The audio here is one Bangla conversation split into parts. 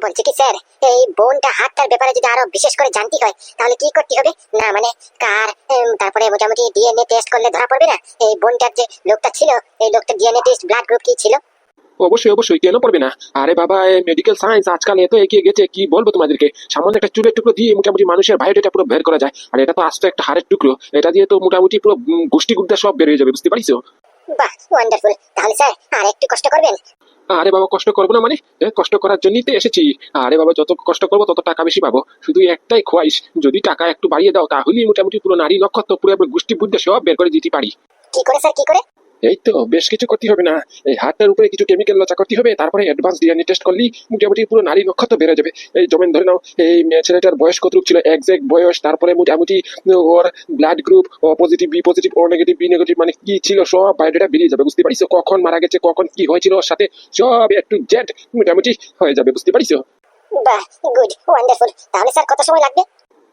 বলছি কি স্যার, এই বোনটা হাতটার ব্যাপারে যদি আরো বিশেষ করে জানতে হয় তাহলে কি করতে হবে? না মানে কার তারপরে মোটামুটি ডিএনএ টেস্ট করলে ধরা পড়বে না এই বোনটার যে লোকটা ছিল, এই লোকটা ডিএনএ টেস্ট ব্লাড গ্রুপ কি ছিল? অবশ্যই অবশ্যই, কেন পড়বে না? আরে বাবা, মেডিকেল সায়েন্স আজকাল এত এগিয়ে গেছে, কি বলবো তোমাদেরকে। সামান্য একটা চুলের টুকরো দিয়ে মোটামুটি মানুষের বায়োডাটা পুরো বের করা যায়। আর এটা তো আস্ত একটা হাড়ের টুকরো, এটা দিয়ে তো মোটামুটি পুরো গোষ্ঠী গুর্দা সব বের হয়ে যাবে, বুঝতে পারিস? বাহ, ওয়ান্ডারফুল। তাহলে স্যার আর একটু কষ্ট করবেন। আরে বাবা, কষ্ট করবো না মানে? কষ্ট করার জন্যই তো এসেছি। আরে বাবা, যত কষ্ট করবো তত টাকা বেশি পাবো। শুধু একটাই খোয়াইশ, যদি টাকা একটু বাড়িয়ে দাও তাহলেই মোটামুটি পুরো নারী নক্ষত্র পুরো গোষ্ঠী বুদ্ধে সব বের করে দিতে পারি। কি করে স্যার, কি করে? এই তো বেশ কিছু করতে হবে না, এই হাতটার উপরে কিছু কেমিক্যাল লচা করতে হবে, তারপরে অ্যাডভান্স ডিএনএ টেস্ট করলেই মোটামুটি পুরো নারী নক্ষত্র বেড়ে যাবে। এই যেমন ধরে নাও, এই মেয়ে ছেলেটার বয়স কত ছিল, এক্সাক্ট বয়স, তারপরে মোটামুটি ওর ব্লাড গ্রুপ, ও পজিটিভ, বি পজিটিভ, ও নেগেটিভ, বি নেগেটিভ, মানে কি ছিল সব বায়োডাটা বেরিয়ে যাবে, বুঝতে পারিস? কখন মারা গেছে, কখন কি হয়েছিল ওর সাথে, সব একটু জেড মোটামুটি হয়ে যাবে, বুঝতে পারিস? বাহ, গুড, ওয়ান্ডারফুল। তাহলে স্যার কত সময় লাগবে?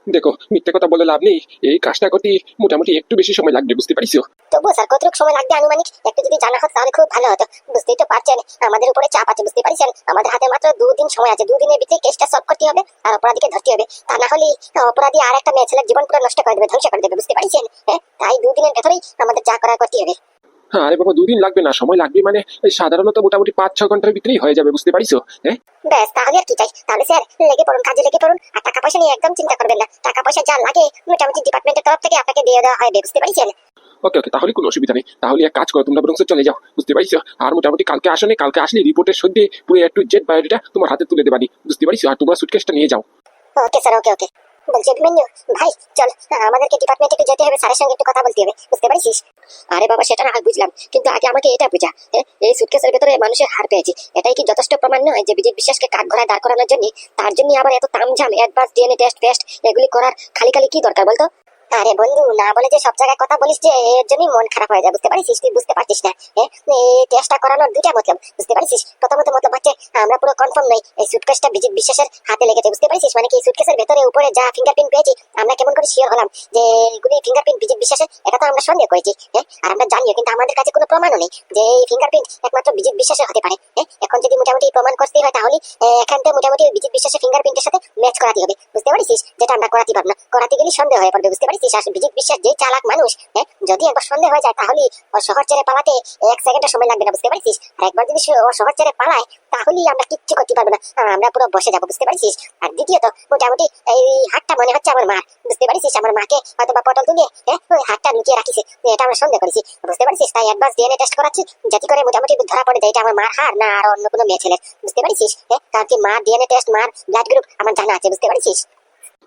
দেখো, মিথ্যে কথা বলে লাভ নেই, এই কাজটা করতে মোটামুটি একটু বেশি সময় লাগবে, বুঝতে পারিস? তবুও স্যার কতটুকু সময় লাগবে আনুমানিক একটু যদি জানা হতো তাহলে খুব ভালো হতো। বুঝতেই তো পারছেন আমাদের উপরে চাপ আছে, বুঝতে পারছেন? আমাদের হাতে মাত্র 2 দিন সময় আছে, 2 দিনের ভিতরে কেসটা সলভ করতে হবে আর অপরাধীকে ধরতে হবে। তা না হলে অপরাধী আর একটা মেয়ে ছেলের জীবন পুরো নষ্ট করে দেবে, ধ্বংস করে দেবে, বুঝতে পারছেন? হ্যাঁ, তাই 2 দিনের ভেতরেই আমাদের যা করার করতে হবে। আরে বাবা, 2 দিন লাগবে না, সময় লাগবে মানে এই সাধারণত মোটামুটি 5-6 ঘন্টার ভিতরেই হয়ে যাবে, বুঝতে পারিস? হ্যাঁ, ব্যাস, তাহলে আর কি চাই? তাহলে স্যার লেগে পড়ুন, কাজে লেগে পড়ুন। আর টাকা পয়সা নিয়ে একদম চিন্তা করবেন না, টাকা পয়সা যা লাগে মোটামুটি ডিপার্টমেন্টের তরফ থেকে আপনাকে দিয়ে দেওয়া হবে, বুঝতে পারছেন? ওকে ওকে, তাহলে কোনো অসুবিধা নেই। তাহলে এক কাজ করো, তোমরা বরং চলে যাও, বুঝতে পারিস? আর মোটামুটি কালকে আসলে, কালকে আসলে রিপোর্টের সত্যি পুরো একটু জেড বায়োডাটা তোমার হাতে তুলে দেবানি, বুঝতে পারিস? আর তোমরা সুটকেসটা নিয়ে যাও। ওকে স্যার, ওকে ওকে। বলছি অভিমন্যু ভাই, চল আমাদেরকে ডিপার্টমেন্টে একটু যেতে হবে, স্যারের সঙ্গে একটু কথা বলতে হবে, বুঝতে পারছিস? আরে বাবা, সেটা না হয় বুঝলাম, কিন্তু আগে আমাকে এটা বুঝা, এই সুটকেসের ভেতরে মানুষের হাড় পেয়েছি, এটাই কি যথেষ্ট প্রমাণ নয় যে বিজয় বিশ্বাসকে কাঠ ঘোড়ায় দাঁড় করানোর জন্য? তার জন্য আবার এত তামঝাম অ্যাডভান্স ডিএনএ টেস্ট ফেস্ট এগুলি করার খালি খালি কি দরকার বলতো? আরে বন্ধু, না বলে যে সব জায়গায় কথা বলিস যে এর জন্যই মন খারাপ হয়ে যায়, বুঝতে পারছিস? তুই বুঝতে পারছিস না? এই টেস্টটা করানোর দুইটা মতলব, বুঝতে পারছিস? প্রথমত মতলব হচ্ছে আমরা পুরো কনফার্ম নই এই সুটকেসটা বিজিত বিশ্বাসের হাতে লেগেছে, বুঝতে পারছিস? মানে কি সুটকেসের ভেতরে উপরে যা ফিঙ্গারপ্রিন্ট পেয়েছি আমরা কেমন করে শিওর হলাম যে এগুলি ফিঙ্গারপ্রিন্ট বিজিত বিশ্বাসের? এটা তো আমরা সন্দেহ করেছি, আর আমরা জানিও, কিন্তু আমাদের কাছে কোনো প্রমাণও নেই যে এই ফিঙ্গারপ্রিন্ট একমাত্র বিজিত বিশ্বাসের হতে পারে। এখন যদি মোটামুটি প্রমাণ করতে হয় তাহলে এখান থেকে মোটামুটি বিজিত বিশ্বাসের ফিঙ্গারপ্রিন্টের সাথে ম্যাচ করাতে হবে, বুঝতে পারছিস? যেটা আমরা করাতে পারবো না, করাতে গেলে সন্দেহ হয়ে পড়বে, বুঝতে পারছিস? আর বিজিত বিশ্বাস যে চালাক মানুষ, যদি একবার সন্দেহ হয়ে যায় তাহলে ও শহর ছেড়ে পালাতে 1 সেকেন্ডের সময় লাগবে না, বুঝতে পারছিস? আর একবার যদি ও শহর ছেড়ে পালায় তাহলেই আমরা কিচ্ছু করতে পারবো না, আমরা পুরো বসে যাবো, বুঝতে পারছিস? আর দ্বিতীয়ত মোটামুটি এই হাতটা মনে হচ্ছে আমার মা, বুঝতে পারছিস? আমার মাকে হয়তো বা পটল তুলে ওই হাতটা লুকিয়ে রাখিছে, এটা আমরা সন্দেহ করেছি, বুঝতে পারছিস? তাই অ্যাডভান্স ডিএনএ টেস্ট করাচ্ছি যাতে করে মোটামুটি ধরা পড়ে যায় এটা আমার মার হার না আর অন্য কোনো মেয়ে ছেলের, বুঝতে পারছিস? কারণ কি মার ডিএনএ টেস্ট, মার ব্লাড গ্রুপ আমার জানা আছে, বুঝতে পারছিস?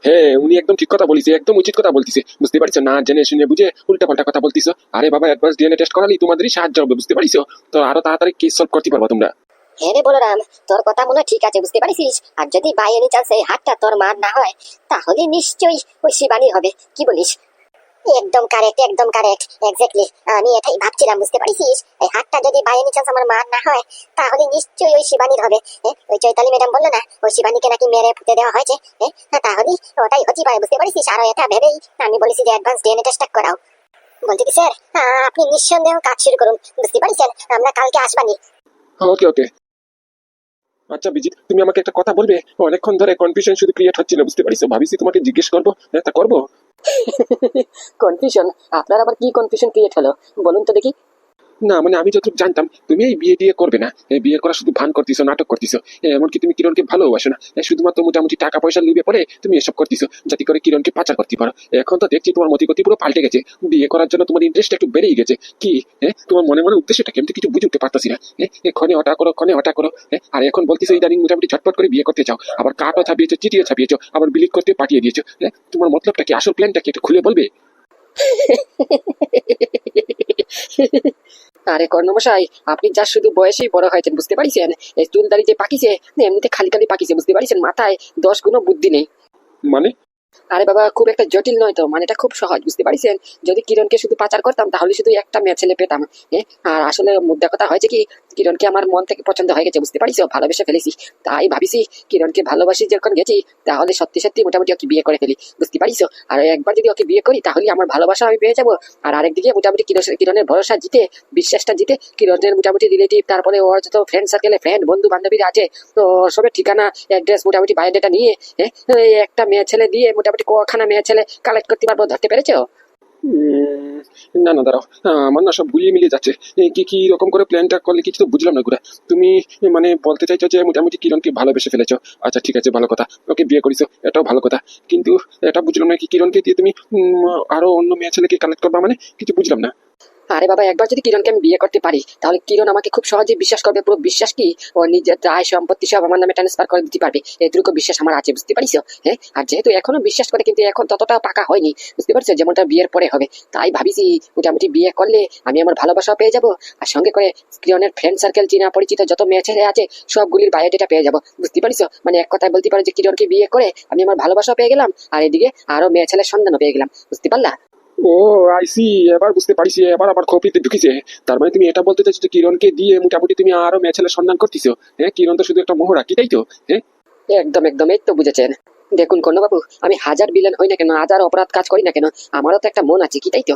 হ্যাঁ, উনি একদম ঠিক কথা বলিছে, একদম উচিত কথা বলতিছে, বুঝতে পারিস? না জেনে শুনে বুঝে উল্টা পাল্টা কথা বলতিস। আরে বাবা, অ্যাডভান্স ডিএনএ টেস্ট করালেই তোমাদেরই সাহায্য হবে, বুঝতে পারিস? তো আরো তাড়াতাড়ি কেস সলভ করতে পারবো তোমরা। হ্যাঁ রে বলরাম, তোর কথা মনে হয় ঠিক আছে, বুঝতে পারছিস? আর যদি বাই এনি চান্স এই হাতটা তোর মার না হয় তাহলে নিশ্চয়ই ওই শিবানীর হবে, কি বলিস? একদম কারেক্ট, একদম কারেক্ট, এক্স্যাক্টলি আমি এটাই ভাবছিলাম, বুঝতে পারছিস? এই হাতটা যদি বাই এনি চান্স আমার মার না হয় তাহলে নিশ্চয়ই ওই শিবানীর হবে। ওই চৈতালি ম্যাডাম বললো না ওই শিবানীকে নাকি মেরে ফুটে দেওয়া হয়েছে, তাহলে ওটাই হতে পারে, বুঝতে পারছিস? আর এটা ভেবেই আমি বলেছি যে অ্যাডভান্স ডিএনএ টেস্টটা করাও। বলছি কি স্যার, আপনি নিঃসন্দেহ কাজ শুরু করুন, বুঝতে পারছেন? আমরা কালকে আসবানি। ওকে ওকে। আচ্ছা বিজিৎ, তুমি আমাকে একটা কথা বলবে? অনেকক্ষণ ধরে কনফিউশন শুধু ক্রিয়েট হচ্ছিল, বুঝতে পারিস? ভাবিছি তোমাকে জিজ্ঞেস করবো, তা করবো? কনফিউশন? আপনার আবার কি কনফিউশন ক্রিয়েট হলো বলুন তো দেখি। না মানে আমি যতটুকু জানতাম তুমি এই বিয়ে টিয়ে করবে না, এই বিয়ে করা শুধু ভান করতেছো, নাটক করতেছো। এমনকি তুমি কিরণকে ভালোবাসো না, শুধুমাত্র মোটামুটি টাকা পয়সা লুবে পড়ে তুমি এসব করতেছো যাতে করে কিরণকে পাচার করতে পারো। এখন তো দেখছি তোমার মতিগতি পুরো পাল্টে গেছে, বিয়ে করার জন্য তোমার ইন্টারেস্ট একটু বেড়েই গেছে। কি তোমার মনে মনে উদ্দেশ্যটা কেমন কিছু বুঝে উঠতে পারতাছি না। ক্ষণে হটা করো, ক্ষণে হটা করো, আর এখন বলতেছো ইদানিং মোটামুটি ঝটপট করে বিয়ে করতে চাও, আবার কার্ডও ছাপিয়েছো, চিঠিও ছাপিয়েছো, আবার বিলিট করতে পাঠিয়ে দিয়েছো। তোমার মতলবটা কি, আসল প্ল্যানটা কি একটু খুলে বলবে? আরে কর্ণমশাই, আপনি যা শুধু বয়সেই বড় হয়েছেন, বুঝতে পারছেন? এই চুল দাড়ি যে পাকিছে এমনিতে খালি খালি পাকিছে, বুঝতে পারছেন? মাথায় 10 গুণও বুদ্ধি নেই। মানে আরে বাবা খুব একটা জটিল নয় তো, মানে এটা খুব সহজ, বুঝতে পারছেন? যদি কিরণকে শুধু পাচার করতাম তাহলে শুধু একটা মেয়ে ছেলে পেতাম। আর আসলে মুদ্রা কথা হয়েছে কি, কিরণকে আমার মন থেকে পছন্দ হয়ে গেছে, বুঝতে পারিস, ভালোবেসে ফেলেছি। তাই ভাবিছি কিরণকে ভালোবাসি যখন গেছি, তাহলে সত্যি সত্যি মোটামুটি ওকে বিয়ে করে ফেলি, বুঝতে পারিস। আর একবার যদি ওকে বিয়ে করি তাহলে আমার ভালোবাসা আমি পেয়ে যাবো। আর আরেকদিকে মোটামুটি কিরণের ভরসা জিতে, বিশ্বাসটা জিতে, কিরণের মোটামুটি রিলেটিভ, তারপরে ওর যত ফ্রেন্ড সার্কেলে ফ্রেন্ড বন্ধু বান্ধবীরা আছে, তো সবের ঠিকানা অ্যাড্রেস মোটামুটি বায়োডাটা নিয়ে এই একটা মেয়ে ছেলে দিয়ে মোটামুটি কখানা মেয়ে ছেলে কালেক্ট করতে পারবো, ধরতে পেরেছো? উম, না না দাঁড়াও, আমার না সব ভুলিয়ে মিলিয়ে যাচ্ছে। কি কি রকম করে প্ল্যানটা করলে কিছু তো বুঝলাম না গুড়া। তুমি মানে বলতে চাইছো যে মোটামুটি কিরণকে ভালোবেসে ফেলেছো। আচ্ছা ঠিক আছে, ভালো কথা, ওকে বিয়ে করেছো, এটাও ভালো কথা। কিন্তু এটা বুঝলাম না কি কিরণকে দিয়ে তুমি আরো অন্য মেয়ে ছেলেকে কালেক্ট করবা, মানে কিছু বুঝলাম না। আরে বাবা, একবার যদি কিরণকে আমি বিয়ে করতে পারি তাহলে কিরণ আমাকে খুব সহজেই বিশ্বাস করবে। পুরো বিশ্বাস কি, ও নিজের আয় সম্পত্তি সব আমার নামে ট্রান্সফার করে দিতে পারবে, এটুকু বিশ্বাস আমার আছে, বুঝতে পারিস? আর যেহেতু এখনো বিশ্বাস করে, কিন্তু এখন ততটা পাকা হয়নি, বুঝতে পারছো, যেমনটা বিয়ের পরে হবে। তাই ভাবিছি মোটামুটি বিয়ে করলে আমি আমার ভালোবাসা পেয়ে যাব, আর সঙ্গে করে কিরণের ফ্রেন্ড সার্কেল, চেনা পরিচিত যত মেয়ে ছেলে আছে সবগুলির বায়োডেটা পেয়ে যাবো, বুঝতে পারিস? মানে এক কথায় বলতে পারো যে কিরণকে বিয়ে করে আমি আমার ভালোবাসা পেয়ে গেলাম, আর এদিকে আরো মেয়ে ছেলের সন্ধানও পেয়ে গেলাম, বুঝতে পারলা? ও আইসি, এবার বুঝতে পারছি, এবার আবার খপিতে ঢুকিছে। তার মানে তুমি এটা বলতে চাইছো যে কিরণকে দিয়ে মোটামুটি তুমি আরো মেয়ে ছেলের সন্ধান করতেছো। কিরণ তো শুধু একটা মোহরা, কি তাই তো? একদম একদম, এই তো বুঝেছেন। দেখুন কর্ণবাবু, আমি হাজার বিলেন হই না কেন, হাজার অপরাধ কাজ করি না কেন, আমারও তো একটা মন আছে, কি তাই তো?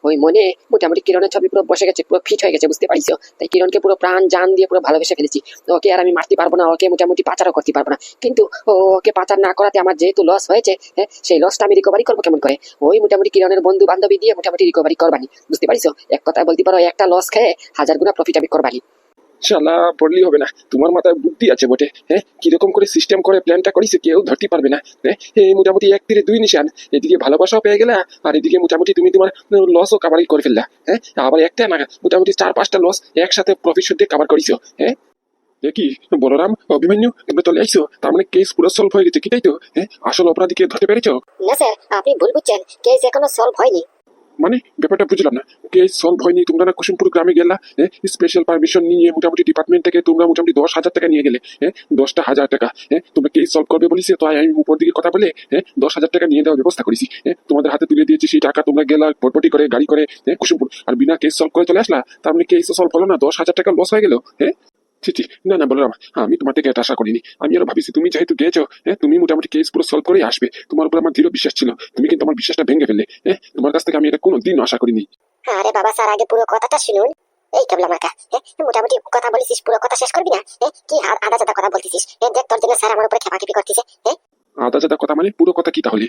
ওই মনে মোটামুটি কিরণের ছবি পুরো বসে গেছে, পুরো ফিট হয়ে গেছে, বুঝতে পারিস? তাই কিরণকে পুরো প্রাণ জান দিয়ে পুরো ভালোবেসে ফেলেছি। ওকে আর আমি মারতে পারবো না, ওকে মোটামুটি পাচারও করতে পারবো না। কিন্তু ওকে পাচার না করাতে আমার যেহেতু লস হয়েছে, সেই লসটা আমি রিকভারি করবো কেমন করে? ওই মোটামুটি কিরণের বন্ধু বান্ধবী দিয়ে মোটামুটি রিকভারি করবানি, বুঝতে পারিস? এক কথায় বলতে পারো, একটা লস খেয়ে হাজার গুণা প্রফিট আমি করবানি। শালা পড়লেই হবে না, তোমার মাথায় বুদ্ধি আছে বটে। কিরকম করে সিস্টেম করে প্ল্যানটা করিস কেউ ধরতে পারবে না। এই মোটামুটি এক তীরে দুই নিশান, এদিকে ভালোবাসাও পেয়ে গেলা, আর এদিকে মোটামুটি তুমি তোমার লসও কাভারই করে ফেললা। আবার একটা না, মোটামুটি 4-5টা লস একসাথে প্রফিট সূত্রে কাভার করিস। কি বলরাম, অভিমন্যু, তোমরা চলে আইসো, তার মানে কেস পুরো সলভ হয়ে গেছে, কি তাই তো? আসল অপরাধীকে ধরতে পেরেছো? না স্যার, আপনি ভুল বুঝছেন, কেস এখনো সলভ হয়নি। মানে ব্যাপারটা বুঝলাম না। কেস সলভ হয়নি, তোমরা না কুসুমপুর গ্রামে গেলা, স্পেশাল পারমিশন নিয়ে মোটামুটি ডিপার্টমেন্ট থেকে তোমরা মোটামুটি 10,000 টাকা নিয়ে গেলে। 10,000 টাকা, তোমরা কেস সলভ করবে বলিস, তো আমি উপর দিকে কথা বলে 10,000 টাকা নিয়ে দেওয়ার ব্যবস্থা করেছি। তোমাদের হাতে তুলে দিয়েছি সেই টাকা, তোমরা গেলা ভটভটি করে গাড়ি করে কুসুমপুর, আর বিনা কেস সলভ করে চলে আসলা। তার মানে কেস সলভ হলো না, 10,000 টাকা লস হয়ে গেল। ছি ছি, না না বলরাম, আমি তোমার থেকে এটা আশা করিনি। আমি আরো ভাবিছি তুমি যেহেতু গেছো, তুমি মোটামুটি কেস পুরো সলভ করে আসবে, তোমার উপর আমার দৃঢ় বিশ্বাস ছিল। তুমি কিন্তু আমার বিশ্বাসটা ভেঙে ফেললে। তোমার কাছ থেকে আমি এটা কোনোদিন আশা করিনি। আরে বাবা স্যার, আগে পুরো কথাটা শুনুন। এই কেবলা মার্কা, মোটামুটি কথা বলেছিস, পুরো কথা শেষ করবি না? কি আদা জাদা কথা বলতেছিস? দেখ, তোর জন্য স্যার আমার উপরে খেপাখিপি করতেছে। আদা জাদা কথা মানে পুরো কথা কি তাহলে?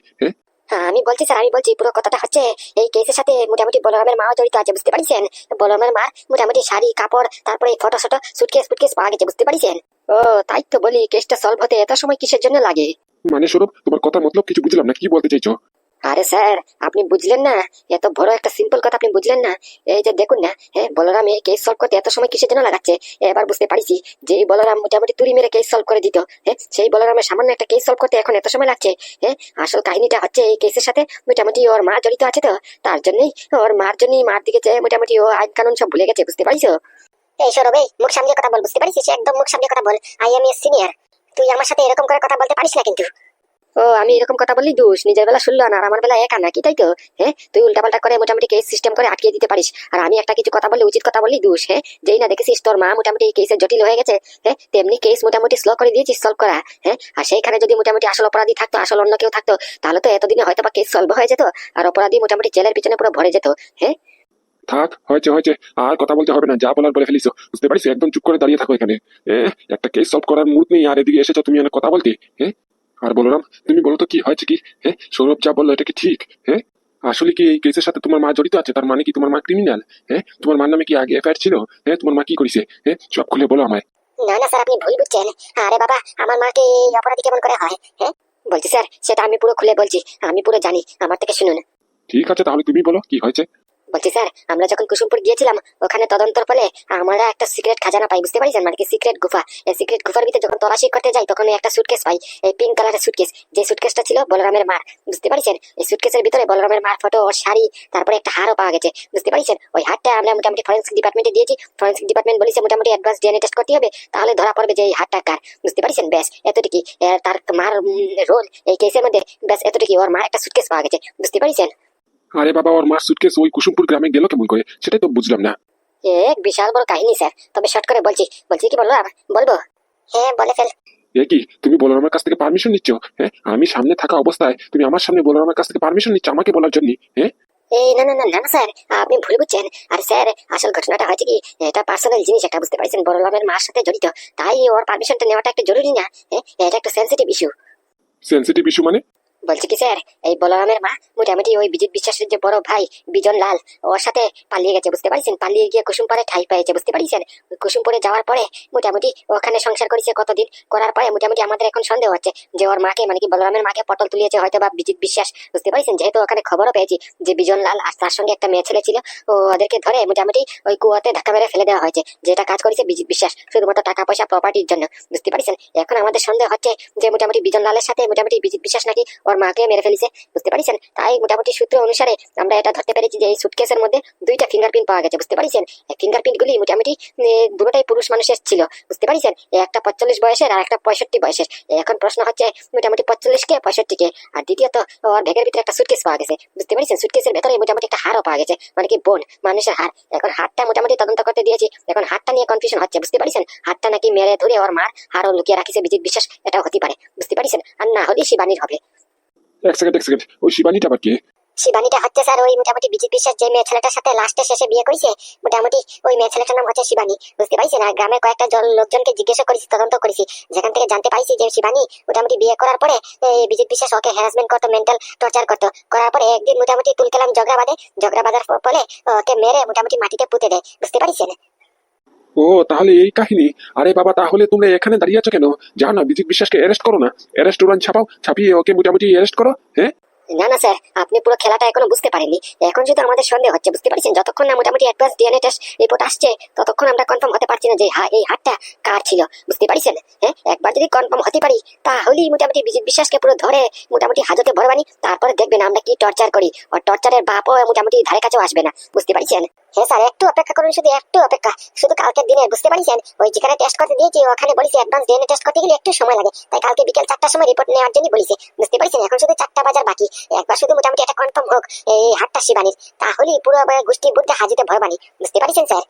আমি বলছি স্যার, আমি বলছি পুরো কথাটা হচ্ছে, এই কেসের সাথে মোটামুটি বলরামের মাও জড়িত আছে, বুঝতে পারছেন? বলরামের মা মোটামুটি শাড়ি কাপড়, তারপরে ফটো শটো, সুটকেস ফুটকেস পাওয়া গেছে, বুঝতে পারছেন? ও, তাই তো বলি, কেসটা সলভ হতে এত সময় কিসের জন্য লাগে? মানে সৌরভ, তোমার কথা মতলব কিছু বুঝলাম না, কি বলতে চাইছো? আরে স্যার, আপনি বুঝলেন না? এত বড় একটা সিম্পল কথা আপনি বুঝলেন না? এই যে দেখুন না, বলরাম এই কেস সলভ করতে এত সময় কিসের জন্য লাগাচ্ছে? এবার বুঝতে পারছি, যেই বলরাম মোটামুটি তুড়ি মেরে কেস সলভ করে দিত, সেই বলরামের সামান্য একটা কেস সলভ করতে এখন এত সময় লাগছে। আসল কাহিনীটা হচ্ছে, এই কেসের সাথে মোটামুটি ওর মা জড়িত আছে, তো তার জন্যই, ওর মার জন্যই, মার দিকে চেয়ে মোটামুটি ও আইন কানুন সব ভুলে গেছে, বুঝতে পারিস? এই সৌরভ, এই মুখ সামনে কথা বল, বুঝতে পারিস? একদম মুখ সামনে কথা বল। আই এম এ সিনিয়র, তুই আমার সাথে এরকম করে কথা বলতে পারিস না কিন্তু। ও, আমি এরকম কথা বললি দোষ, নিজের বেলা শুনলো না, আর আমার বেলা একা নাকি, তাই তো? তুই উল্টাপাল্টা করে মোটামুটি কেস সিস্টেম করে আটকে দিতে পারিস, আর আমি একটা কিছু কথা বললে, উচিত কথা বললি দোষ। যেই না দেখেছিস তোর মা মোটামুটি এই কেসের জটিল হয়ে গেছে, তেমনি কেস মোটামুটি স্লো করে দিয়েছিস সলভ করা। আর সেইখানে যদি মোটামুটি আসল অপরাধী থাকতো, আসল অন্য কেউ থাকতো, তাহলে তো এতদিনে হয়তো বা কেস সলভ হয়ে যেত, আর অপরাধী মোটামুটি জেলের পিছনে পুরো ভরে যেত। থাক, হয়েছে হয়েছে, আর কথা বলতে হবে না, যা বলার বলে ফেলিস, বুঝতে পারিস? একদম চুপ করে দাঁড়িয়ে থাকো এখানে। একটা কেস সলভ করার মুড নেই, আর এদিকে এসেছো তুমি কথা বলতে। আর বলরাম, তুমি বলো তো কি হয়েছে কি? সৌরভ যা বললো এটা কি ঠিক? আসলে কি এই কেসের সাথে তোমার মা জড়িত আছে? তার মানে কি তোমার মা ক্রিমিনাল? তোমার মার নামে কি আগে এফআইআর ছিল? তোমার মা কি করেছে? সব খুলে বলো আমায়। না না স্যার, আপনি ভুল বুঝছেন। আরে বাবা, আমার মাকে এই অপরাধী কেমন করে হয়? বলছি স্যার, সেটা আমি পুরো খুলে বলছি, আমি পুরো জানি, আমার থেকে শুনুন। ঠিক আছে, তাহলে তুমি বলো কি হয়েছে। বলছি স্যার, আমরা যখন কুসুমপুর গিয়েছিলাম ওখানে তদন্তর ফলে আমরা একটা সিক্রেট খাজানা পাই, বুঝতে পারছেন, মানে কি সিক্রেট গুফা। এই সিক্রেট গুফার ভিতরে যখন তল্লাশি করতে যাই তখন একটা সুটকেস পাই, এই পিঙ্ক কালারের সুটকেস। যে সুটকেসটা ছিল বলরামের মার, বুঝতে পারছেন। এই সুটকেসের ভিতরে বলরামের মার ফটো, ওর শাড়ি, তারপরে একটা হারও পাওয়া গেছে, বুঝতে পারছেন। ওই হারটা আমরা মোটামুটি ফরেন্সিক ডিপার্টমেন্টে দিয়েছি। ফরেন্সিক ডিপার্টমেন্ট বলেছে মোটামুটি অ্যাডভান্স ডিএনএ টেস্ট করতে হবে, তাহলে ধরা পড়বে যে এই হারটা কার, বুঝতে পারছেন। ব্যাস এতটুকুই। তার মার রোল এই কেসের মধ্যে, ব্যাস এতটুকুই। ওর মার একটা সুটকেস পাওয়া গেছে, বুঝতে পারছেন। আরে বাবা, ওর মার সুটকেস ওই কুসুমপুর গ্রামে গেল কেমন করে, সেটাই তো বুঝলাম না। এক বিশাল বড় কাহিনী স্যার, তবে শর্ট করে বলছি কি বলবো বলবো? হ্যাঁ বলে ফেল। এ কি, তুমি বলরামের কাছ থেকে পারমিশন নিচ্ছ? হ্যাঁ, আমি সামনে থাকা অবস্থায় তুমি আমার সামনে বলরামের কাছ থেকে পারমিশন নিচ্ছ আমাকে বলার জন্য? হ্যাঁ, এই না না না না না স্যার, আপনি ভুল বুঝছেন। আর স্যার, আসল ঘটনাটা হয়েছে কি, এটা পার্সোনাল জিনিস একটা, বুঝতে পারছেন, বড়লামের মার সাথে জড়িত। তাই ওর পারমিশনটা নেওয়াটা একটু জরুরি না? এটা একটা সেন্সিটিভ ইস্যু। সেন্সিটিভ ইস্যু মানে? বলছি কি স্যার, এই বলরামের মা মোটামুটি ওই বিজিত বিশ্বাসের যে বড় ভাই বিজন লাল, ওর সাথে পালিয়ে গেছে, বুঝতে পারছেন। পালিয়ে গিয়ে কুসুমপুরে ঠাই পেয়েছে, বুঝতে পারছেন। ওই কুসুমপুরে যাওয়ার পরে মোটামুটি ওখানে সংসার করেছে কতদিন, করার পরে মোটামুটি আমাদের এখন সন্দেহ হচ্ছে যে ওর মাকে, মানে কি বলরামের মাকে পটল তুলিয়েছে হয়তো বা বিজিত বিশ্বাস, বুঝতে পারছেন। যেহেতু ওখানে খবরও পেয়েছি যে বিজন লাল আর তার সঙ্গে একটা মেয়ে ছেলে ছিল, ও ওদেরকে ধরে মোটামুটি ওই কুয়াতে ধাক্কা মেরে ফেলে দেওয়া হয়েছে। যেটা কাজ করেছে বিজিত বিশ্বাস শুধুমাত্র টাকা পয়সা প্রপার্টির জন্য, বুঝতে পারছেন। এখন আমাদের সন্দেহ হচ্ছে যে মোটামুটি বিজন লালের সাথে মোটামুটি বিজিত বিশ্বাস নাকি ওর মাকে মেরে ফেলেছে, বুঝতে পারছেন। তাই মোটামুটি সূত্র অনুসারে আমরা এটা ধরতে পেরেছি যে এই সুটকেসের মধ্যে দুইটা ফিঙ্গারপ্রিন্ট পাওয়া গেছে, বুঝতে পারছেন। এই ফিঙ্গারপ্রিন্ট গুলি মোটামুটি দুটোটাই পুরুষ মানুষের ছিল, বুঝতে পারছেন। একটা 45 বয়সের আর একটা 65 বয়সের। এখন প্রশ্ন হচ্ছে মোটামুটি 45 কে 65 কে। আর দ্বিতীয়ত ওর ব্যাগের ভিতরে একটা সুটকেস পাওয়া গেছে, বুঝতে পারছেন। সুটকেসের ভেতরে মোটামুটি একটা হারও পাওয়া গেছে, মানে কি বোন মানুষের হার। এখন হারটা মোটামুটি তদন্ত করতে দিয়েছি, এখন হারটা নিয়ে কনফিউশন হচ্ছে, বুঝতে পারছেন। হারটা নাকি মেরে ধরে ওর মার হারও লুকিয়ে রাখিছে বিজিত বিশ্বাস, এটাও হতে পারে, বুঝতে পারছেন। আর না হলে শিবানীর হবে। এক সেকেন্ড, ওই শিবানীটা আবার কে? শিবানীটা হচ্ছে স্যার ওই মোটামুটি বিজিত বিশ্বাস যে মেয়ে ছেলেটার সাথে লাস্টে শেষে বিয়ে করেছে, মোটামুটি ওই মেয়ে ছেলেটার নাম হচ্ছে শিবানী, বুঝতে পারছেন। আর গ্রামের কয়েকটা লোকজনকে জিজ্ঞাসা করেছি, তদন্ত করেছি, যেখান থেকে জানতে পাইছি যে শিবানী মোটামুটি বিয়ে করার পরে এই বিজিত বিশ্বাস ওকে হ্যারাসমেন্ট করতো, মেন্টাল টর্চার করতো। করার পরে একদিন মোটামুটি তুলকেলাম ঝগড়া বাঁধার ফলে ওকে মেরে মোটামুটি মাটিতে পুঁতে দেয়, বুঝতে পারছেন। ও, তাহলে এই কাহিনী। আরে বাবা, তাহলে তোমরা এখানে দাঁড়িয়ে আছো কেন? যাও না, বিজিত বিশ্বাসকে অ্যারেস্ট করো না, অ্যারেস্ট ওয়ারেন্ট ছাপাও, ছাপিয়ে ওকে মোটামুটি অ্যারেস্ট করো। হ্যাঁ, না না স্যার, আপনি পুরো খেলাটা এখনো বুঝতে পারেননি। এখন শুধু আমাদের সন্দেহ হচ্ছে, বুঝতে পারছেন। যতক্ষণ না মোটামুটি অ্যাডভান্স ডিএনএ টেস্ট রিপোর্ট আসছে ততক্ষণ আমরা কনফার্ম হতে পারছি না যে এই হাতটা কার ছিল, বুঝতে পারছেন। একবার যদি কনফার্ম হতে পারি তাহলেই মোটামুটি বিজিত বিশ্বাসকে পুরো ধরে মোটামুটি হাজতে ভরবানি, তারপরে দেখবেন আমরা কি টর্চার করি। আর টর্চারের বাপও মোটামুটি ধারে কাছেও আসবে না, বুঝতে পারছেন। হ্যাঁ স্যার, একটু অপেক্ষা করুন, শুধু একটু অপেক্ষা, শুধু কালকের দিনে, বুঝতে পারছেন। ওই যেখানে টেস্ট করতে দিয়েছি ওখানে বলেছি অ্যাডভান্স ডিএনএ টেস্ট করতে গেলে একটু সময় লাগে, তাই কালকে বিকেল 4টার সময় রিপোর্ট নেওয়ার জন্য বলেছে, বুঝতে পারছেন। এখন শুধু 4টা বাজার বাকি, একবার শুধু মোটামুটি একটা কনফার্ম হোক এই হাতটা শিবানীর, তাহলেই পুরো গোষ্ঠী বুদ্ধে হাজিতে ভরবানি, বুঝতে পারছেন স্যার।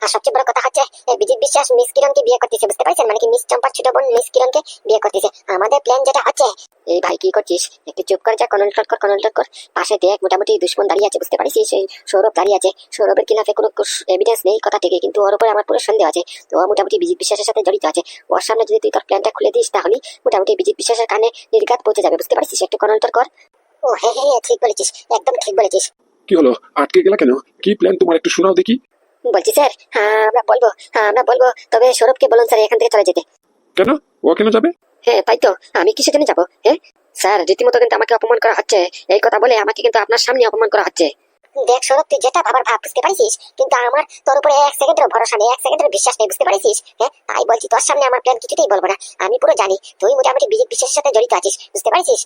আর সবচেয়ে বড় কথা হচ্ছে বিজিত বিশ্বাস মিস কিরণকে বিয়ে করতেছে, বুঝতে পারছেন, মানে কি মিস চম্পার ছোট বোন মিস কিরণকে বিয়ে করতেছে। আমাদের প্ল্যান যেটা হচ্ছে, এই ভাই কি করছিস, একটু চুপ করে যা, কনল্ট কর। পাশে দেখ মোটামুটি দুশ্মন দাঁড়িয়ে আছে, বুঝতে পারছিস। সেই সৌরভ দাঁড়িয়ে আছে, সৌরভের কিনাফে কোনো এভিডেন্স নেই কথা থেকে, কিন্তু ওর উপরে আমার পুরো সন্দেহ আছে। তো ও মোটামুটি বিজিত বিশ্বাসের সাথে জড়িত আছে। ওর সামনে যদি তুই তোর প্ল্যানটা খুলে দিস তাহলে মোটামুটি বিজিত বিশ্বাসের কানে নির্ঘাত পৌঁছে যাবে, বুঝতে পারছিস। একটু কনল্ট কর। ও হ্যাঁ, ঠিক বলেছিস, একদম ঠিক বলেছিস। কি হলো, আটকে গেলা কেন? কি প্ল্যান তোমার, একটু শোনাও দেখি। বলছি স্যার, আমরা বলবো, তবে সৌরভকে বলুন স্যার এখান থেকে চলে যেতে। কেন? ও কেন যাবে? হ্যাঁ তাই তো, আমি কিসের জন্য যাবো? স্যার রীতিমতো কিন্তু আমাকে অপমান করা হচ্ছে, এই কথা বলে আমাকে কিন্তু আপনার সামনে অপমান করা হচ্ছে। দেখ সৌরভ, তুই যেটা ভাবার ভাব, বুঝতে পারছিস, কিন্তু আমার তোর উপরে 1 সেকেন্ডের ভরসা নেই, 1 সেকেন্ডের বিশ্বাস নেই, বুঝতে পারছিস। তাই বলছি, তোর সামনে আমার প্ল্যান কিছুতেই বলবো না। আমি পুরো জানি তুই মোটামুটি বিজিত বিশ্বাসের সাথে জড়িত আছিস, বুঝতে পারছিস।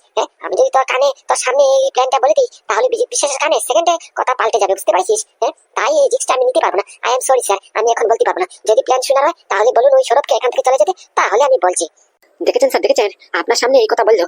আমি যদি তোর সামনে এই প্ল্যানটা বলে দিই তাহলে বিজিত বিশ্বাসের কানে সেকেন্ডে কথা পাল্টে যাবে, বুঝতে পারছিস। তাই এই রিস্কটা আমি নিতে পারবো না। আই এম সরি স্যার, আমি এখন বলতে পারবো না। যদি প্ল্যান শোনা হয় তাহলে বলুন ওই সৌরভকে এখান থেকে চলে যেতে, তাহলে আমি বলছি। দেখেছেন স্যার, দেখেছেন আপনার সামনে এই কথা বললো,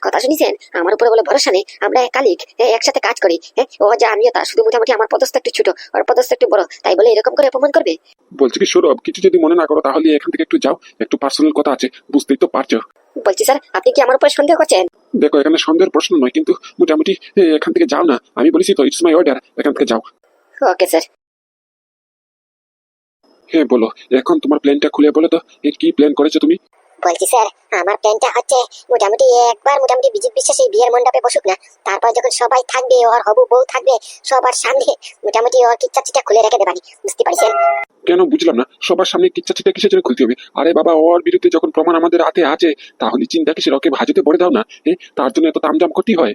কথা শুনিছেন। আমার উপরে বলে ভরসা নেই, আমরা কালিক, একসাথে কাজ করি। ও যা আমিও তা, শুধু মোটামুটি আমার পদস্থ একটু ছোট, ওর পদস্থ একটু বড়, তাই বলে এরকম করে অপমান করবে? বলছি কি সৌরভ, কিছু যদি মনে না করো তাহলে এখান থেকে একটু যাও, একটু পার্সোনাল কথা আছে, বুঝতেই তো পারছো। বলছি স্যার, আপনি কি আমার উপরে সন্দেহ করছেন? দেখো, এখানে সন্দেহের প্রশ্ন নয়, কিন্তু মোটামুটি এখান থেকে যাও না, আমি বলেছি তো, ইটস মাই অর্ডার, এখান থেকে যাও। Okay sir. হ্যাঁ বলো, এখন তোমার প্ল্যানটা খুলে বলো তো, কি প্ল্যান করেছো তুমি? বলছি স্যার, আমার প্ল্যানটা হচ্ছে মোটামুটি একবার মোটামুটি বিজিত বিশ্বাস এই বিয়ের মণ্ডপে বসুক না, তারপর যখন সবাই থাকবে, ওর হবু বউ থাকবে সবার সামনে, মোটামুটি ওর কিচ্ছা খুলে রেখে দেবানি, বুঝতে পারছেন। কেন বুঝলাম না, সবার সামনে কিচ্ছা চিটা কিসের জন্য খুলতে হবে? আরে বাবা, ওর বিরুদ্ধে যখন প্রমাণ আমাদের হাতে আছে তাহলে চিন্তা কিসের, ওকে ভাজতে পড়ে দাও না। তার জন্য এত তামজাম করতে হয়?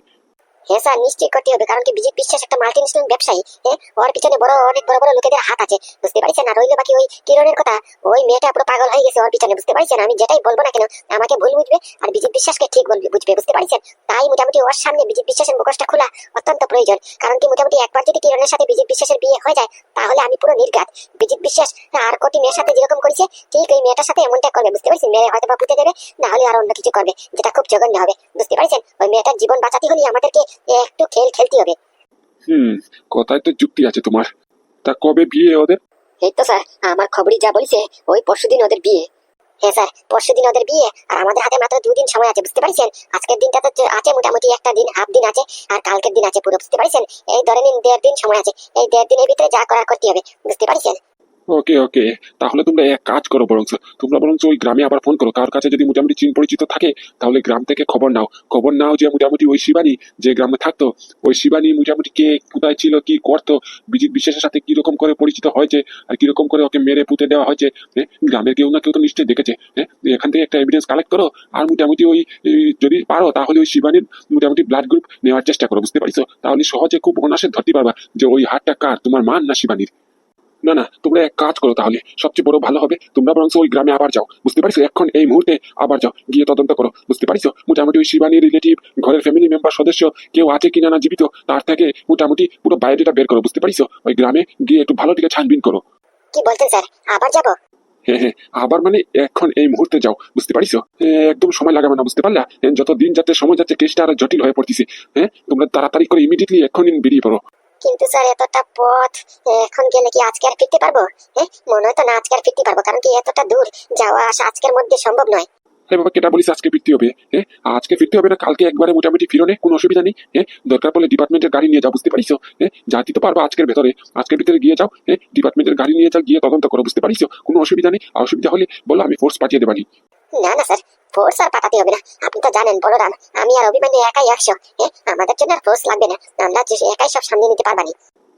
হ্যাঁ স্যার, নিশ্চয়ই করতে হবে, কারণ কি বিজিত বিশ্বাস একটা মাল্টি ন্যাশনাল ব্যবসায়ী। হ্যাঁ, ওর পিছনে অনেক বড় বড় লোকেদের হাত আছে, বুঝতে পারছেন। আর রইলো বাকি ওই কিরণের কথা, ওই মেয়েটা পুরো পাগল হয়ে গেছে ওর পিছনে, বুঝতে পারছেন। আমি যেটাই বলবো না কেন আমাকে ভুল বুঝবে, আর বিজিত বিশ্বাসকে ঠিক বুঝবে, বুঝতে পারছেন। তাই মোটামুটি ওর সামনে বিজিত বিশ্বাসের মুখোশটা খোলা অত্যন্ত প্রয়োজন, কারণ কি মোটামুটি একবার যদি কিরণের সাথে বিজিত বিশ্বাসের বিয়ে হয়ে যায় তাহলে আমি পুরো নির্ঘাত। বিজিত বিশ্বাস আর কোটি মেয়ের সাথে যেরকম করেছে ঠিক ওই মেয়েটার সাথে এমনটা করবে, বুঝতে পারছেন। মেয়ে হয়তো বা পুঁতে দেবে, না হলে আর অন্য কিছু করবে, যেটা খুব জঘন্য হবে, বুঝতে পারছেন। ওই মেয়েটার জীবন বাঁচাতে হলে আমাদেরকে একটু খেলতে হবে। হুম, কথায় তো যুক্তি আছে তোমার। তা কবে বিয়ে ওদের? এই তো স্যার, আমার খবরই যা বলছে ওই পরশুদিন ওদের বিয়ে। হ্যাঁ স্যার, পরশুদিন ওদের বিয়ে, আর আমাদের হাতে মাত্র 2 দিন সময় আছে, বুঝতে পারছেন। আজকের দিনটা তো আছে মোটামুটি একটা দিন, হাফ দিন আছে, আর কালকের দিন আছে পুরো, বুঝতে পারছেন। এই ধরে নিন 1.5 দিন সময় আছে, এই 1.5 দিনের ভিতরে যা করার করতে হবে, বুঝতে পারছেন। ওকে ওকে, তাহলে তোমরা এক কাজ করো, তোমরা বরঞ্চ ওই গ্রামে আবার ফোন করো, কার কাছে যদি মোটামুটি চিন পরিচিত থাকে তাহলে গ্রাম থেকে খবর নাও যে মোটামুটি ওই শিবানী যে গ্রামে থাকতো, ওই শিবানী মোটামুটি কে কোথায় ছিল, কি করতো, বিজিত বিশ্বাসের সাথে কিরকম করে পরিচিত হয়েছে, আর কিরকম করে ওকে মেরে পুঁতে দেওয়া হয়েছে। গ্রামের কেউ না কেউ তো নিশ্চয়ই দেখেছে। এখান থেকে একটা এভিডেন্স কালেক্ট করো, আর মোটামুটি ওই যদি পারো তাহলে ওই শিবানীর মোটামুটি ব্লাড গ্রুপ নেওয়ার চেষ্টা করো, বুঝতে পারছো। তাহলে সহজে খুব অনায়াসে ধরতে পারবা যে ওই হাতটা কার, তোমার মান না শিবানীর। না না, তোমরা এক কাজ করো, তাহলে সবচেয়ে বড় ভালো হবে, তোমরা বরং ওই গ্রামে আবার যাও, বুঝতে পারছো। এখন এই মুহূর্তে আবার যাও, গিয়ে তদন্ত করো, বুঝতে পারছো। মোটামুটি ওই শিবানীর রিলেটিভ, ঘরের ফ্যামিলি মেম্বার সদস্য কেউ আছে কিনা না জীবিত, তার থেকে মোটামুটি পুরো বায়োডাটা বের করো, বুঝতে পারছো। ওই গ্রামে গিয়ে একটু ভালো দিকে ছানবিন করো। কি বলছেন স্যার, আবার যাবো? হ্যাঁ হ্যাঁ, আবার মানে এখন এই মুহূর্তে যাও, বুঝতে পারছো। একদম সময় লাগাবে না, বুঝতে পারলা। যত দিন যাচ্ছে, সময় যাচ্ছে, কেসটা আরো জটিল হয়ে পড়তেছে। তোমরা তাড়াতাড়ি করে ইমিডিয়েটলি এখন বেরিয়ে পড়ো। কিন্তু স্যার এতটা পথ এখন গেলে কি আজকে আর ফিরতে পারবো? মনে হয় তো না আজকে আর ফিরতে পারবো, কারণ কি এতটা দূর যাওয়া আসা আজকের মধ্যে সম্ভব নয়। হ্যাঁ বাবা, কেটা বলিস আজকে ফিরতে হবে? আজকে ফিরতে হবে না, কালকে একবারে মোটামুটি ফিরো, কোনো অসুবিধা নেই। দরকার পড়লে ডিপার্টমেন্টের গাড়ি নিয়ে যাও, বুঝতে পারিছো। যাতে তো পারবা আজকের ভিতরে গিয়ে যাও। ডিপার্টমেন্টের গাড়ি নিয়ে যাও, গিয়ে তদন্ত করো, বুঝতে পারিছো। কোনো অসুবিধা নেই, আর অসুবিধা হলে বলো, আমি ফোর্স পাঠিয়ে দেবানি। না না স্যার, ফোর্স আর পাঠাতে হবে না। আপনি তো জানেন বলরাম, আমি আর অভিমানী একাই 100। আমাদের জন্য আর ফোর্স লাগবে না, আমরা একাই সব সামনে নিতে পারবানি।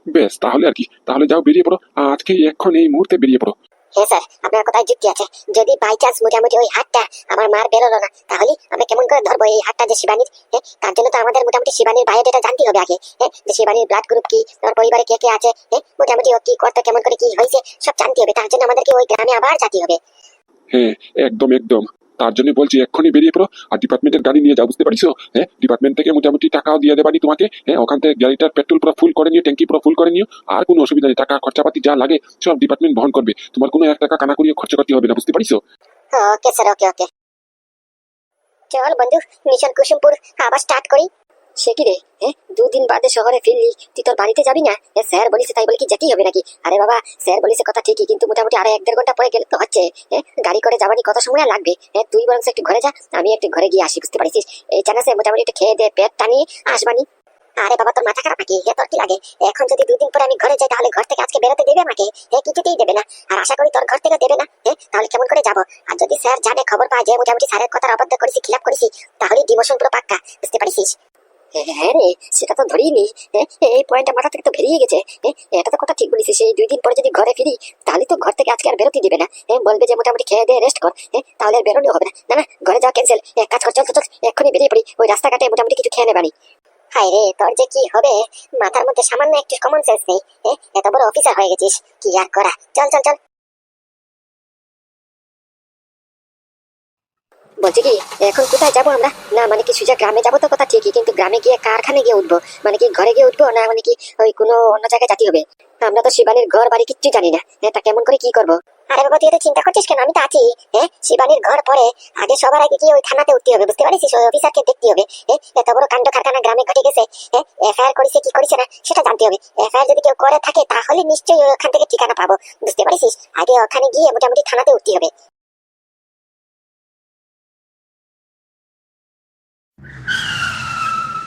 বেশ, তাহলে আর কি, তাহলে যাও, বেরিয়ে পড়ো আজকে, এখন এই মুহূর্তে বেরিয়ে পড়ো। হ্যাঁ স্যার, আপনার কথায় যুক্তি আছে। যদি বাই চান্স মোটামুটি ওই হাতটা আমার মার বেরোলো না, তাহলে আমরা কেমন করে ধরবো এই হাতটা যে শিবানীর? তার জন্য তো আমাদের মোটামুটি শিবানীর বায়োডাটা জানতে হবে আগে। যে শিবানীর ব্লাড গ্রুপ কি, তোমার পরিবারে কে কে আছে, মোটামুটি ও কি করতে, কেমন করে কি হয়েছে সব জানতে হবে। তার জন্য আমাদেরকে ওই গ্রামে আবার যেতে হবে। হ্যাঁ, একদম একদম, তার জন্য বলছি এক্ষুনি বেরিয়ে পড়ো, আর ডিপার্টমেন্টের গাড়ি নিয়ে যাও, বুঝতে পারছো। ডিপার্টমেন্ট থেকে মোটামুটি টাকাও দিয়ে দেবানি তোমাকে। ওখান থেকে গাড়িটার পেট্রোল পুরো ফুল করে নিও, ট্যাঙ্কি পুরো ফুল করে নিও, আর কোনো অসুবিধা নেই। টাকা খরচাপাতি যা লাগে সব ডিপার্টমেন্ট বহন করবে, তোমার কোনো 1 টাকা কানা করিয়ে খরচা করতে হবে না, বুঝতে পারছো। ওকে স্যার, ওকে ওকে। চল বন্ধু, মিশন কুসুমপুর আবার স্টার্ট করি। সে কি রে, 2 দিন বাদে শহরে ফিরলি, তুই তোর বাড়িতে যাবি না? স্যার বলিছে তাই বলে কি যেতেই হবে নাকি? আরে বাবা, স্যার বলিছে কথা ঠিকই, কিন্তু মোটামুটি আরো 1-1.5 ঘন্টা পরে গেলে তো হচ্ছে। গাড়ি করে যাবানি কত সময় আর লাগবে? তুই বরং একটু ঘরে যা, আমি একটু ঘরে গিয়ে আসি, বুঝতে পারছিস। এই চান্সে মোটামুটি একটু খেয়ে দে, পেট টানিয়ে আসবানি। আরে বাবা, তোর মাথা খারাপ নাকি? তোর কি লাগে? এখন যদি 2 দিন পরে আমি ঘরে যাই তাহলে ঘর থেকে আজকে বেরোতে দেবে আমাকে? কিছুতেই দেবে না। আর আশা করি তোর ঘর থেকে দেবে না। তাহলে কেমন করে যাবো? আর যদি স্যার জানে, খবর পায় যে মোটামুটি স্যারের কথার অবাধ্য করেছি, খিলাপ করেছি, তাহলে ডিমোশন পুরো পাক্কা, বুঝতে পারছিস। হ্যাঁ রে, সেটা তো ধরেই নি। এই পয়েন্টটা মাথা থেকে তো বেরিয়ে গেছে। এটা তো কথা ঠিক বলিস। সেই 2 দিন পরে যদি ঘরে ফিরি তাহলে তো ঘর থেকে আজকে আর বেরোতে দিবে না। বলবে যে মোটামুটি খেয়ে দিয়ে রেস্ট কর। তাহলে আর বেরোনো হবে না। না না, ঘরে যাওয়া ক্যান্সেল। এক কাজ কর, চল চল, এক্ষুনি বেরিয়ে পড়ি, ওই রাস্তাঘাটে মোটামুটি কিছু খেয়ে নেবানি। হায় রে, তোর যে কি হবে, মাথার মধ্যে সামান্য একটু কমন সেন্স নেই। এত বড় অফিসার হয়ে গেছিস, কি আর করা। চল চল চল। বলছি কি, এখন কোথায় যাবো আমরা? না মানে কি সোজা গ্রামে যাবো তো কথা ঠিকই, কিন্তু গ্রামে গিয়ে কারখানে গিয়ে উঠবো? মানে কি ঘরে গিয়ে উঠবো, না মানে কি ওই কোনো অন্য জায়গায় যেতে হবে? আমরা তো শিবানীর ঘর বাড়ি কিচ্ছু জানি না। তা কেমন করে কি করবো? আরে বাবা, তুই এত চিন্তা করছিস কেন? আমি তো আছি। শিবানীর ঘর পরে, আগে সবার আগে গিয়ে ওই থানাতে উঠতে হবে, বুঝতে পারিস। ওই অফিসারকে দেখতে হবে। এত বড় কাণ্ড কারখানা গ্রামে ঘটে গেছে। এফআইআর করেছে কি করেছে না সেটা জানতে হবে। এফআইআর যদি কেউ করে থাকে তাহলে নিশ্চয়ই ওখান থেকে ঠিকানা পাবো, বুঝতে পারিস। আগে ওখানে গিয়ে মোটামুটি থানাতে উঠতে হবে।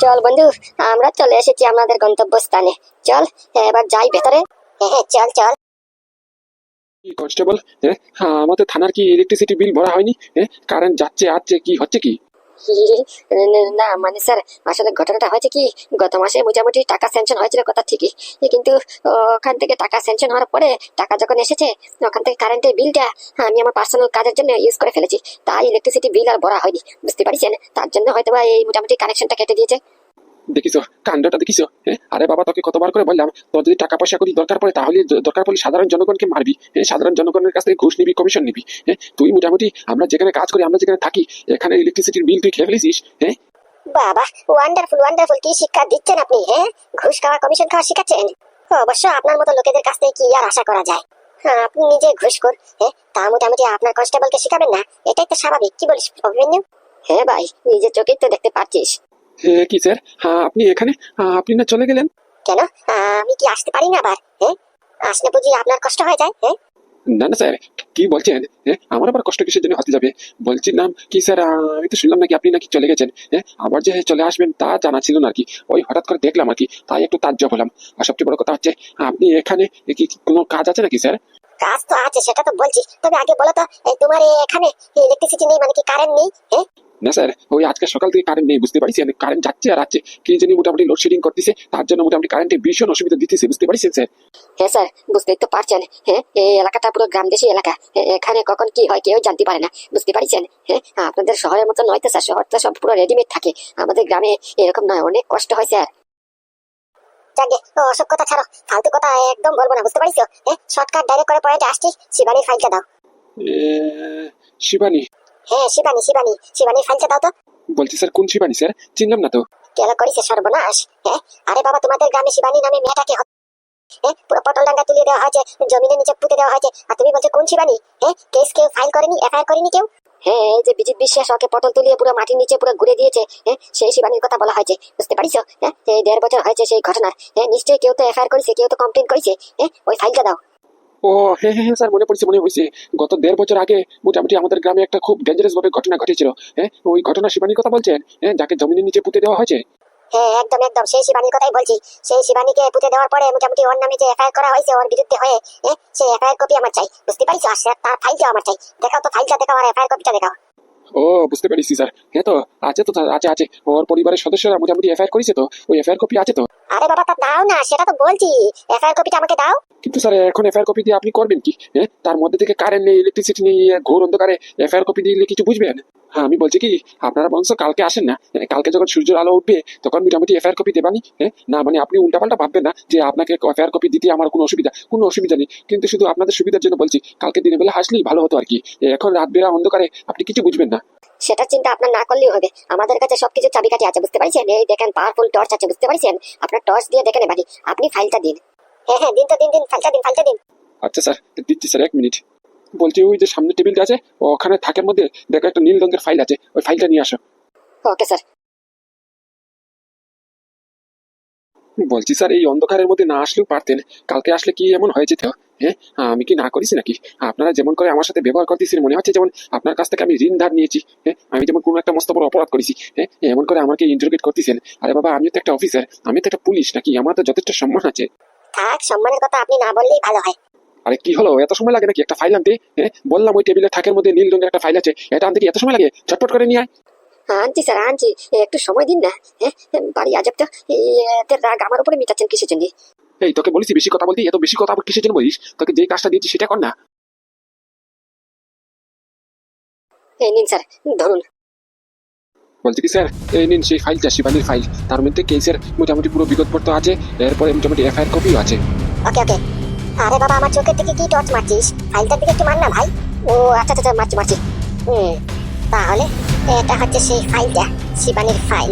চল বন্ধু, আমরা চলে এসেছি আমাদের গন্তব্যস্থানে। চল এবার যাই ভেতরে। হ্যাঁ চল চল। কি কনস্টেবল, আমাদের থানার কি ইলেকট্রিসিটি বিল ভরা হয়নি? কারেন্ট যাচ্ছে আসছে, কি হচ্ছে কি? না মানে স্যার, আসলে ঘটনাটা হয়েছে কি, গত মাসে মোটামুটি টাকা স্যাংশন হয়েছিল কথা ঠিকই, কিন্তু ওখান থেকে টাকা স্যাংশন হওয়ার পরে টাকা যখন এসেছে, ওখান থেকে কারেন্টের বিলটা আমি আমার পার্সোনাল কাজের জন্য ইউজ করে ফেলেছি। তাই ইলেকট্রিসিটি বিল আর ভরা হয়নি, বুঝতে পারছেন। তার জন্য হয়তো বা এই মোটামুটি কানেকশনটা কেটে দিয়েছে। দেখিস কাণ্ডটা দেখিস। আরে বাবা তোকে কতবার করে বললাম, তোর যদি টাকা পয়সা করি দরকার পড়ে তাহলে দরকার পড়লে সাধারণ জনগণকে মারবি, সাধারণ জনগণের কাছ থেকে ঘুষ নিবি, কমিশন নিবি। তুই মোটামুটি আমরা যেখানে কাজ করি, আমরা যেখানে থাকি, এখানে ইলেকট্রিসিটির বিল তুই খেয়ে ফেলেছিস। বাবা, ওয়ান্ডারফুল ওয়ান্ডারফুল, কি শিক্ষা দিচ্ছেন আপনি! ঘুষ খাওয়া, কমিশন খাওয়া শিখাচ্ছেন। অবশ্য আপনার মতো লোকেদের কাছ থেকে কি আর আশা করা যায়। আপনি নিজে ঘুষখোর, তা মোটামুটি আপনার কনস্টেবলকে শিখাবেন না? এটাই তো স্বাভাবিক, কি বলিস অভিমন্যু? হ্যাঁ ভাই, নিজের চোখেই তো দেখতে পাচ্ছিস। কি স্যার, আপনি এখানে? আপনি না চলে গেলেন? কেন, আমি কি আসতে পারি না আবার? আসলে বুঝি আপনার কষ্ট হয়ে যায়? না না স্যার, কি বলছেন? আমার আবার কষ্ট কিসের জন্য হতে যাবে? বলছিলাম কি স্যার, আমি তো শুনলাম নাকি আপনি নাকি চলে গেছেন। আবার যে চলে আসবেন তা জানা ছিল না আর কি। ওই হঠাৎ করে দেখলাম আর কি, তাই একটু তাজ্জব হলাম। আর সবচেয়ে বড় কথা হচ্ছে, আপনি এখানে কি কোনো কাজ আছে নাকি স্যার? কাজ তো আছে, সেটা তো বলছি, তবে আগে বলো তো, তোমার এখানে ইলেকট্রিসিটি নেই মানে কি, কারেন্ট নেই? না স্যার, ওই আজকে সকাল থেকে কারেন্ট নেই, বুঝতে পারছি। কারেন্ট যাচ্ছে আর আসছে, কি জানি মোটামুটি লোডশেডিং করতেছে, তার জন্য মোটামুটি কারেন্টে ভীষণ অসুবিধা দিতেছে, বুঝতে পারছেন স্যার? হ্যাঁ স্যার, বুঝতেই তো পারছেন। এই এলাকাটা পুরো গ্রামদেশী এলাকা। এখানে কখন কি হয় কেউ জানতে পারে না, বুঝতে পারছেন? আপনাদের শহরের মতো নয় তো স্যার, শহর তো সব পুরো রেডিমেড থাকে, আমাদের গ্রামে এরকম নয়, অনেক কষ্ট হয় স্যার। যাকে অসব কথা ছাড়ো, ফালতু কথা একদম বলবো না, বুঝতে পারছো? শর্টকাট ডাইরেক্ট করে পয়েন্টে আসছি। শিবানীর ফাইলটা দাও। শিবানী? হ্যাঁ শিবানী, শিবানীর ফাইলটা দাও তো। বলছি স্যার, কোন শিবানী স্যার? চিনলাম না তো। কেন করেছে সর্বনাশ? আরে বাবা, তোমাদের গ্রামে শিবানী নামে মেয়েটাকে পুরো পটল ডাঙ্গা তুলে দেওয়া হয়েছে, জমিনের নিচে পুঁতে দেওয়া হয়েছে, আর তুমি বলছো কোন শিবানী? কেস কেউ ফাইল করেনি, এফআইআর করেনি কেউ? এই যে বিজিত বিশ্বাস ওকে পটল তুলিয়ে পুরো মাটির নিচে পুরো ঘুরে দিয়েছে, সেই শিবানীর কথা বলা হয়েছে, বুঝতে পারিস? এই 1.5 বছর হয়েছে সেই ঘটনার। নিশ্চয়ই কেউ তো এফআইআর করেছে, কেউ তো কমপ্লেন করেছে। ওই ফাইলটা দাও। ও হ্যাঁ হ্যাঁ স্যার, মনে পড়ছে। গত 1.5 বছর আগে মোটামুটি আমাদের গ্রামে একটা খুব ডেঞ্জারাস ভাবে ঘটনা ঘটেছিল। ওই ঘটনা শিবানীর কথা বলছেন? যাকে জমিনের নিচে পুঁতে দেওয়া হয়েছে? হ্যাঁ একদম একদম, সেই শিবানীর কথাই বলছি। সেই শিবানীকে পুঁতে দেওয়ার পরে মোটামুটি ওর নামে যে এফআইআর করা হয়েছে ওর বিরুদ্ধে হয়ে, সেই এফআইআর কপি আমার চাই, বুঝতে পারিস? আর তার ফাইলটা আমার চাই। দেখাও তো ফাইলটা, দেখাও আর এফআইআর কপিটা দেখাও। ও বুঝতে পেরেছি স্যার। হ্যাঁ তো আছে, তো আছে। ওর পরিবারের সদস্যরা মোটামুটি এফআইআর করেছে, তো ওই এফআইআর কপি আছে তো। আরে বাবা, তা দাও না, সেটা তো বলছি, এফআইআর কপিটা আমাকে দাও। কিন্তু স্যার এখন এফআইআর কপি দিয়ে আপনি করবেন কি? তার মধ্যে থেকে কারেন্ট নেই, ইলেকট্রিসিটি নেই, ঘোর অন্ধকারে এফআইআর কপি দিলে কিছু বুঝবেন? হ্যাঁ আমি বলছি কি, আপনারা বংশ কালকে আসেন না, কালকে যখন সূর্যের আলো উঠবে তখন মোটামুটি এফআইআর কপি দেবানি। না মানে আপনি উল্টাপাল্টা ভাববেন না যে আপনাকে এফআইআর কপি দিতে আমার কোনো অসুবিধা নেই, কিন্তু শুধু আপনাদের সুবিধার জন্য বলছি, কালকে দিনের বেলা আসলেই ভালো হতো আর কি। এখন রাত বেলা অন্ধকারে আপনি কিছু বুঝবেন না। সেটা চিন্তা আপনার না করলেও হবে, আমাদের কাছে সবকিছু চাবিকাঠি আছে, বুঝতে পারছেন? এই দেখেন পাওয়ারফুল টর্চ আছে, বুঝতে পারছেন? আপনার টর্চ দিয়ে দেখেন এবারে, আপনি ফাইলটা দিন। হ্যাঁ দিন তো, দিন ফাইলটা দিন। আচ্ছা স্যার, দিচ্ছি স্যার, 1 মিনিট। বলছি ওই যে সামনে টেবিলটা আছে, ওখানে থাকের মধ্যে দেখো একটা নীল রঙের ফাইল আছে, ওই ফাইলটা নিয়ে আসো। Okay sir. বলছি স্যার, এই অন্ধকারের মধ্যে না আসলেও পারতেন, কালকে আসলে কি এমন হয়ে যেত? আমি কি না করেছি নাকি? আপনারা যেমন করে আমার সাথে ব্যবহার করতেছেন, মনে হচ্ছে যেমন আপনার কাছ থেকে আমি ঋণ ধার নিয়েছি। আমি যেমন কোনো একটা মস্ত বড় অপরাধ করেছি। এমন করে আমাকে ইন্টারোগেট করতেছেন। আরে বাবা, আমিও তো একটা অফিসার, আমি তো একটা পুলিশ নাকি, আমার তো যথেষ্ট সম্মান আছে। থাক, সম্মানের কথা আপনি না বললেই ভালো হয়। আরে কি হলো, এত সময় লাগে নাকি একটা ফাইল আনতে? বললাম ওই টেবিলের থাকের মধ্যে নীল রঙের একটা ফাইল আছে, এটা আনতে কি এত সময় লাগে? ঝটপট করে নিয়ে আয়। আনছি স্যার, আনছি, একটু সময় দিন না। বাড়ি আজব তো, এদের রাগ আমার উপরে মিটাচ্ছেন কিসের জন্য? এই তোকে বলেছি বেশি কথা বলতে, এত বেশি কথা আবার কিসের জন্য বলিস? তোকে যে কাজটা দিয়েছি সেটা কর না। এই নিন স্যার, ধরুন। বলছি কি স্যার, এই নিন সেই ফাইলটা, শিবানীর ফাইল, তার মধ্যে কেসের মোটামুটি পুরো বিগতপত্র আছে, এরপরে মোটামুটি এফআইআর কপিও আছে। ওকে। আরে বাবা, আমার চোখের দিকে কি টর্চ মারছিস? ফাইলটার দিকে একটু মার না ভাই। ও আচ্ছা, মারছি। তাহলে এটা হচ্ছে সেই ফাইলটা, শিবানীর ফাইল।